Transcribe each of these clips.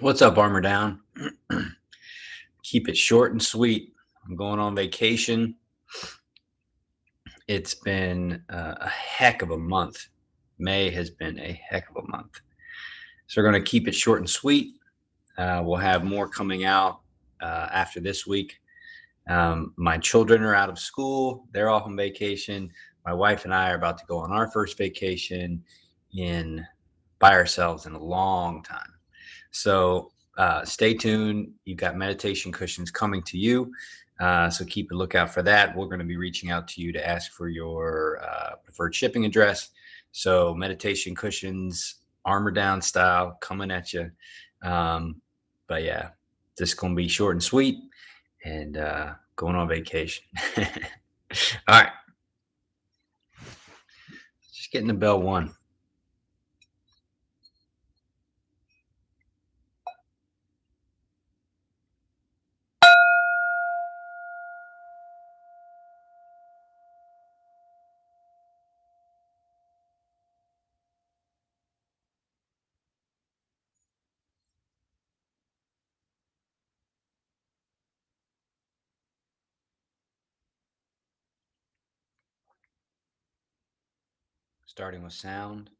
What's up, Armor Down? Keep it short and sweet. I'm going on vacation. It's been a heck of a month. May has been a heck of a month. So we're going to keep it short and sweet. We'll have more coming out after this week. My children are out of school. They're off on vacation. My wife and I are about to go on our first vacation by ourselves in a long time. So stay tuned. You've got meditation cushions coming to you. So keep a lookout for that. We're going to be reaching out to you to ask for your preferred shipping address. So meditation cushions, Armor Down style, coming at you. But yeah, just going to be short and sweet and going on vacation. All right. Just getting the bell one. Starting with sound.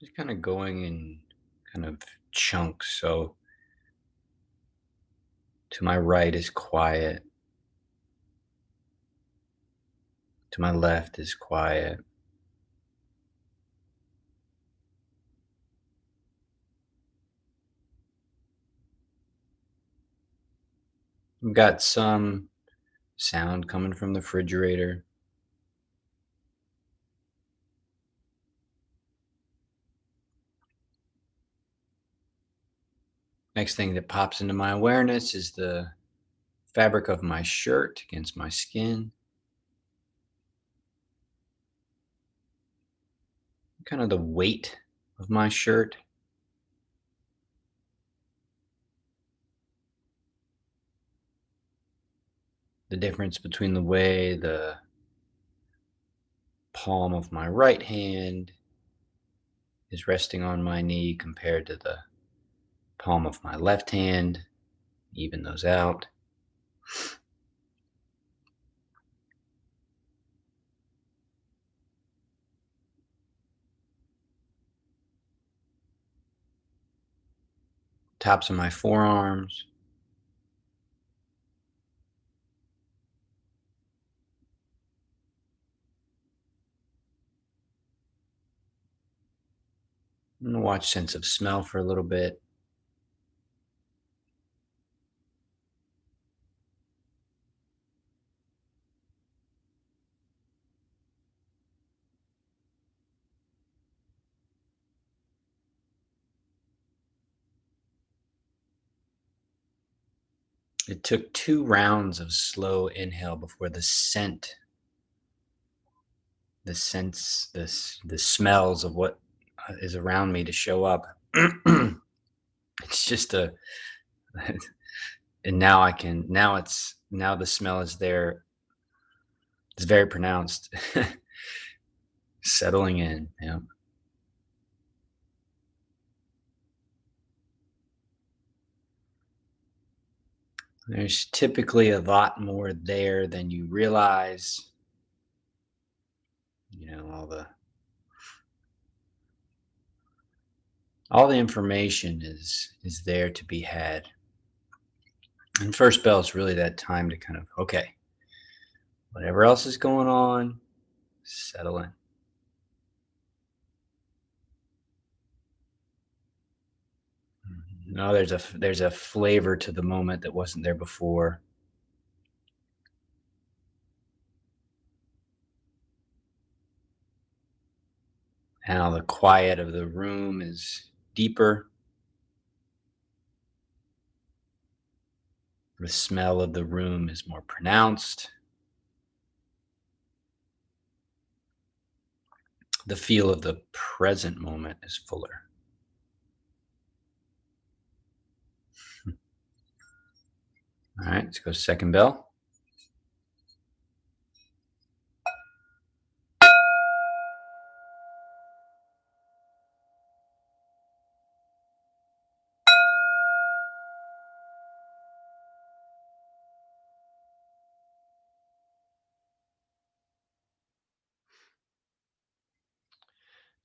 Just kind of going in kind of chunks. So to my right is quiet. To my left is quiet. We've got some sound coming from the refrigerator. Next thing that pops into my awareness is the fabric of my shirt against my skin. Kind of the weight of my shirt. The difference between the way the palm of my right hand is resting on my knee compared to the palm of my left hand. Even those out. Tops of my forearms. I'm going to watch sense of smell for a little bit. It took 2 rounds of slow inhale before the smells of what is around me to show up. It's just and now the smell is there. It's very pronounced. Settling in. Yeah. There's typically a lot more there than you realize. All the information is there to be had. And first bell is really that time to kind of, okay, whatever else is going on, settle in. No, there's a flavor to the moment that wasn't there before. Now the quiet of the room is deeper. The smell of the room is more pronounced. The feel of the present moment is fuller. All right, let's go second bell.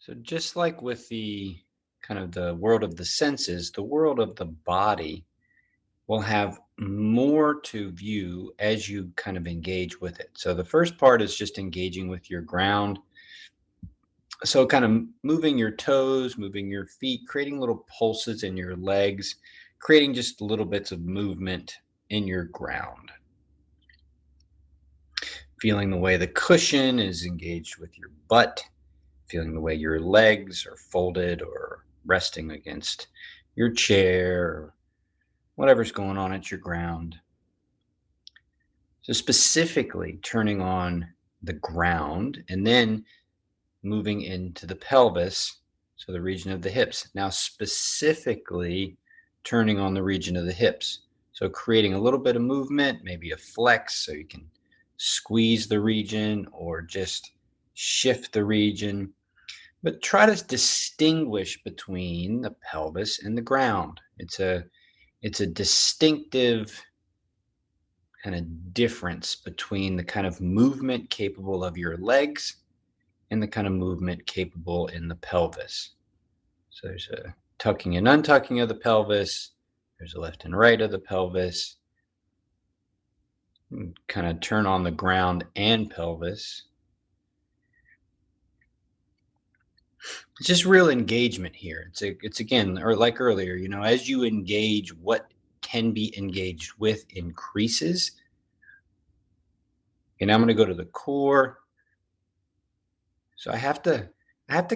So just like with the kind of the world of the senses, the world of the body will have more to view as you kind of engage with it. So the first part is just engaging with your ground. So kind of moving your toes, moving your feet, creating little pulses in your legs, creating just little bits of movement in your ground. Feeling the way the cushion is engaged with your butt, feeling the way your legs are folded or resting against your chair, or whatever's going on at your ground. So specifically turning on the ground and then moving into the pelvis, so the region of the hips. Now specifically turning on the region of the hips. So creating a little bit of movement, maybe a flex so you can squeeze the region or just shift the region. But try to distinguish between the pelvis and the ground. It's a distinctive kind of difference between the kind of movement capable of your legs and the kind of movement capable in the pelvis. So there's a tucking and untucking of the pelvis. There's a left and right of the pelvis. Kind of turn on the ground and pelvis. It's just real engagement here. It's again, or like earlier, as you engage, what can be engaged with increases. And I'm going to go to the core. So I have to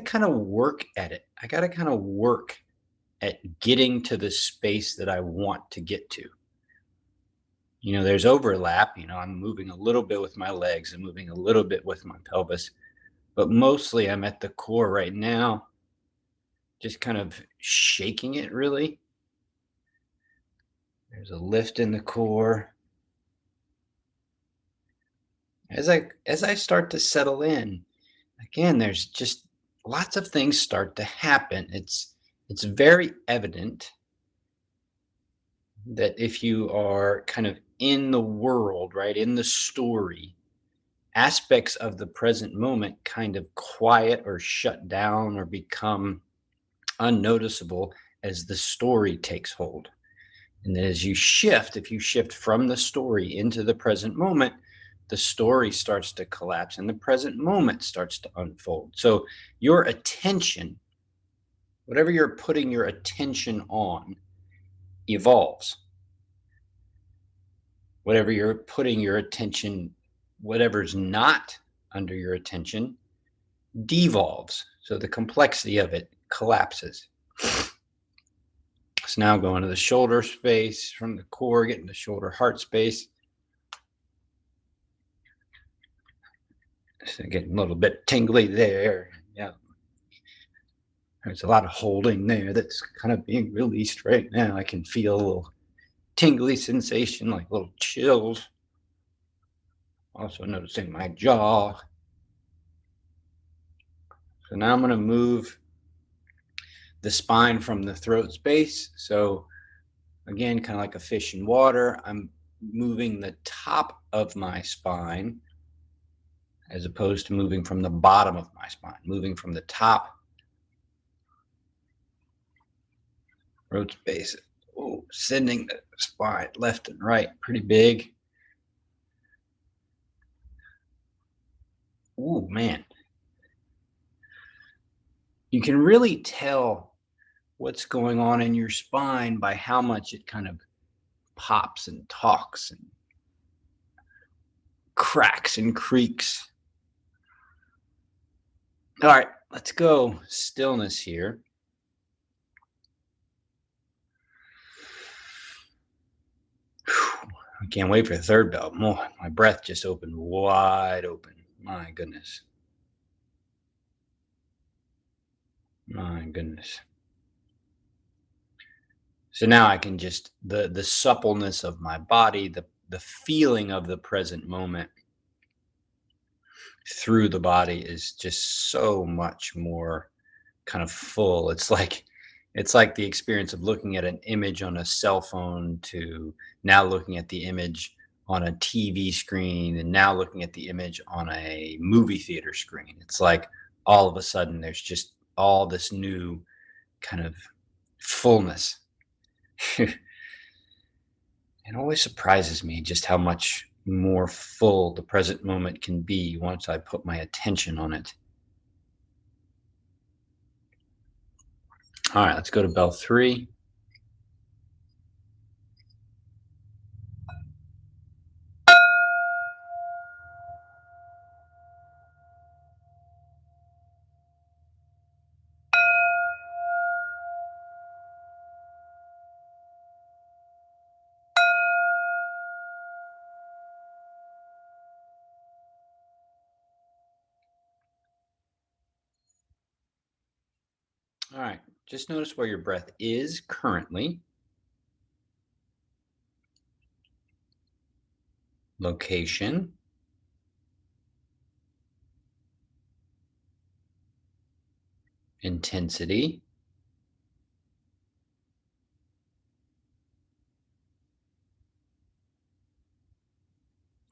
kind of work at it. I got to kind of work at getting to the space that I want to get to. There's overlap. I'm moving a little bit with my legs and moving a little bit with my pelvis, but mostly I'm at the core right now, just kind of shaking it really. There's a lift in the core. As I start to settle in, again, there's just lots of things start to happen. It's very evident that if you are kind of in the world, right, in the story, aspects of the present moment kind of quiet or shut down or become unnoticeable as the story takes hold. And then as you shift, if you shift from the story into the present moment, the story starts to collapse and the present moment starts to unfold. So your attention, whatever you're putting your attention on, evolves. Whatever you're putting your attention, whatever's not under your attention, devolves. So the complexity of it collapses. So now going to the shoulder space from the core, getting the shoulder heart space. So getting a little bit tingly there. Yeah. There's a lot of holding there that's kind of being released right now. I can feel a little tingly sensation, like little chills. Also noticing my jaw. So now I'm going to move the spine from the throat space. So again, kind of like a fish in water, I'm moving the top of my spine as opposed to moving from the bottom of my spine, moving from the top throat space. Oh, sending the spine left and right, pretty big. Oh, man. You can really tell what's going on in your spine by how much it kind of pops and talks and cracks and creaks. All right, let's go stillness here. I can't wait for the third bell. My breath just opened wide open. My goodness. My goodness. So now I can just, the suppleness of my body, the feeling of the present moment through the body is just so much more kind of full. It's like the experience of looking at an image on a cell phone to now looking at the image on a TV screen and now looking at the image on a movie theater screen. It's like all of a sudden there's just all this new kind of fullness. It always surprises me just how much more full the present moment can be once I put my attention on it. All right, let's go to bell 3. All right, just notice where your breath is currently, location, intensity,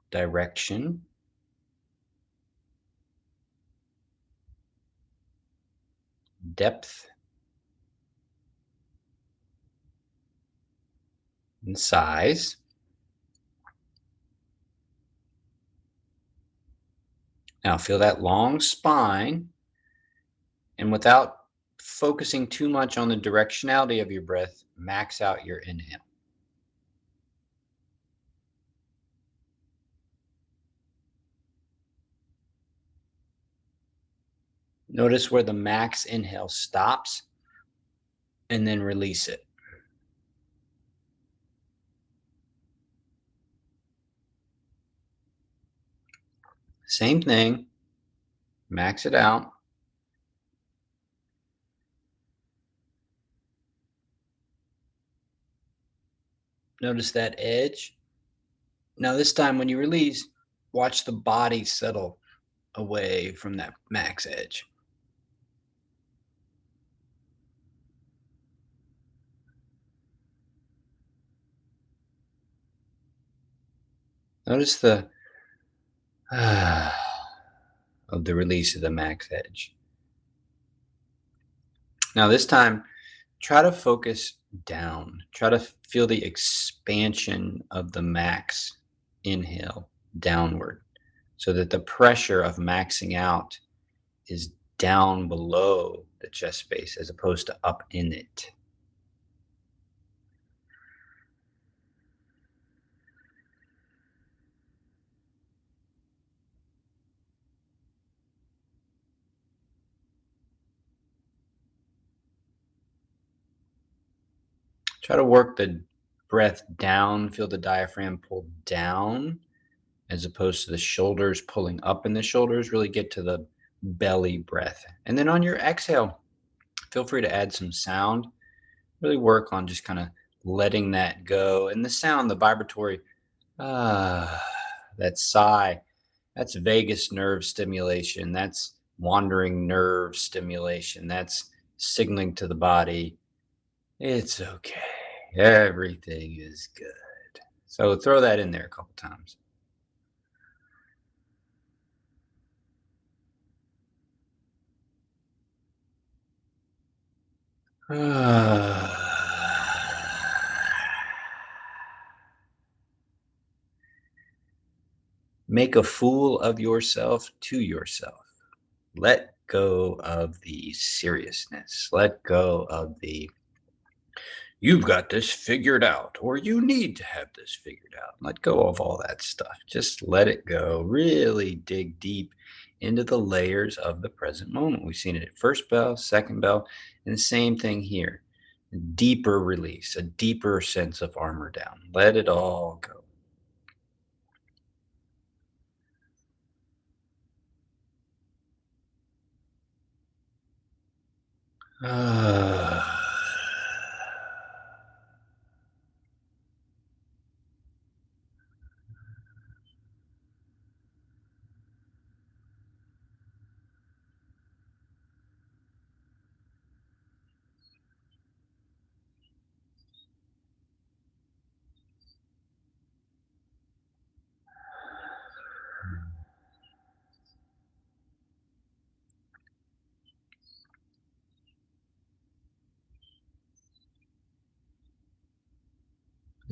direction, depth, and size. Now feel that long spine, and without focusing too much on the directionality of your breath, max out your inhale. Notice where the max inhale stops and then release it. Same thing, max it out. Notice that edge. Now, this time when you release, watch the body settle away from that max edge. Notice the of the release of the max edge. Now, this time, try to focus down. Try to feel the expansion of the max inhale downward so that the pressure of maxing out is down below the chest space as opposed to up in it. Try to work the breath down, feel the diaphragm pull down as opposed to the shoulders pulling up in the shoulders. Really get to the belly breath. And then on your exhale, feel free to add some sound. Really work on just kind of letting that go. And the sound, the vibratory, ah, that sigh, that's vagus nerve stimulation. That's wandering nerve stimulation. That's signaling to the body, it's okay. Everything is good. So throw that in there a couple times. Make a fool of yourself to yourself. Let go of the seriousness. Let go of the you've got this figured out or you need to have this figured out. Let go of all that stuff. Just let it go. Really dig deep into the layers of the present moment. We've seen it at first bell, second bell, and the same thing here. A deeper release, a deeper sense of armor down. Let it all go.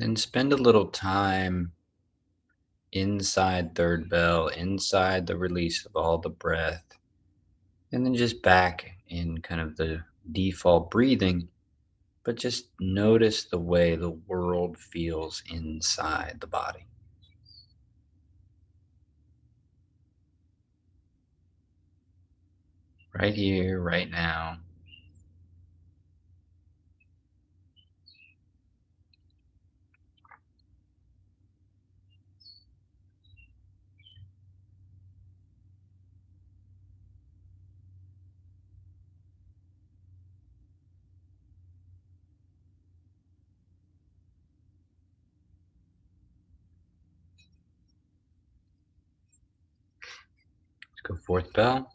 Then spend a little time inside third bell, inside the release of all the breath, and then just back in kind of the default breathing, but just notice the way the world feels inside the body. Right here, right now. Let's go fourth bell.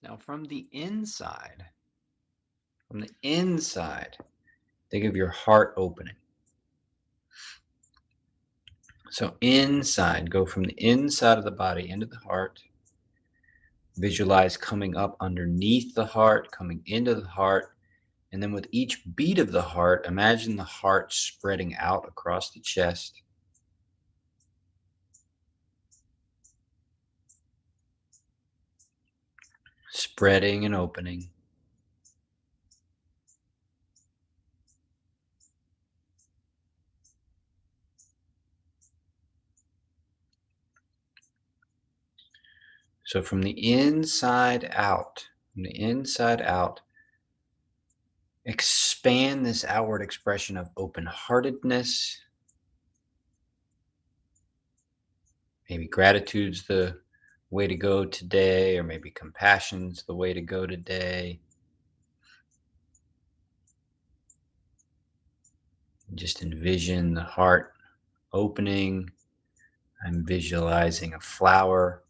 Now from the inside, think of your heart opening. So inside, go from the inside of the body into the heart. Visualize coming up underneath the heart, coming into the heart. And then with each beat of the heart, imagine the heart spreading out across the chest. Spreading and opening. So from the inside out, expand this outward expression of open-heartedness. Maybe gratitude's the way to go today, or maybe compassion's the way to go today. Just envision the heart opening. I'm visualizing a flower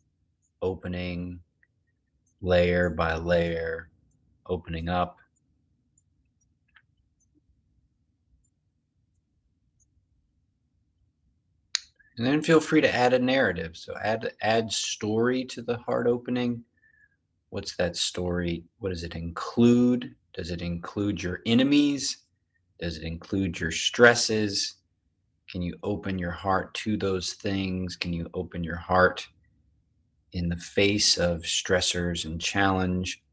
opening, layer by layer, opening up. And then feel free to add a narrative. So add story to the heart opening. What's that story? What does it include? Does it include your enemies? Does it include your stresses? Can you open your heart to those things? Can you open your heart in the face of stressors and challenge?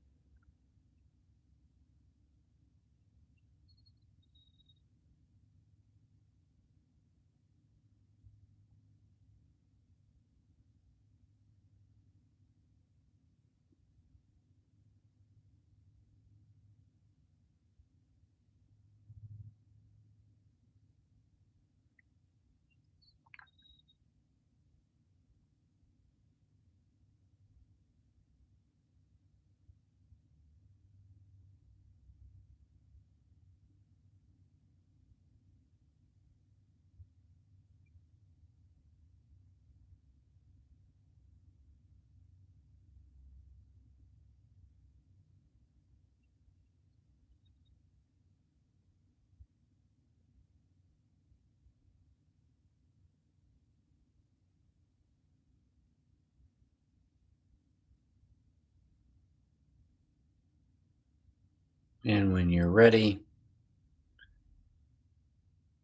And when you're ready,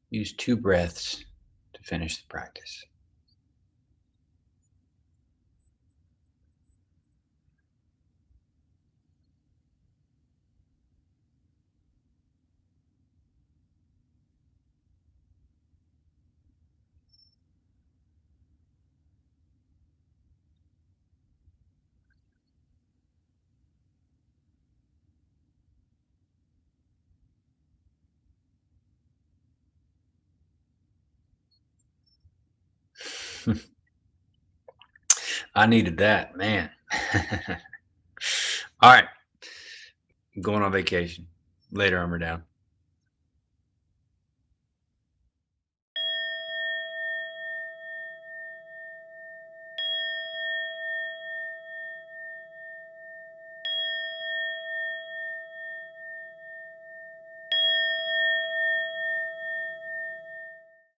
use 2 breaths to finish the practice. I needed that, man. All right. I'm going on vacation. Later, Armor Down.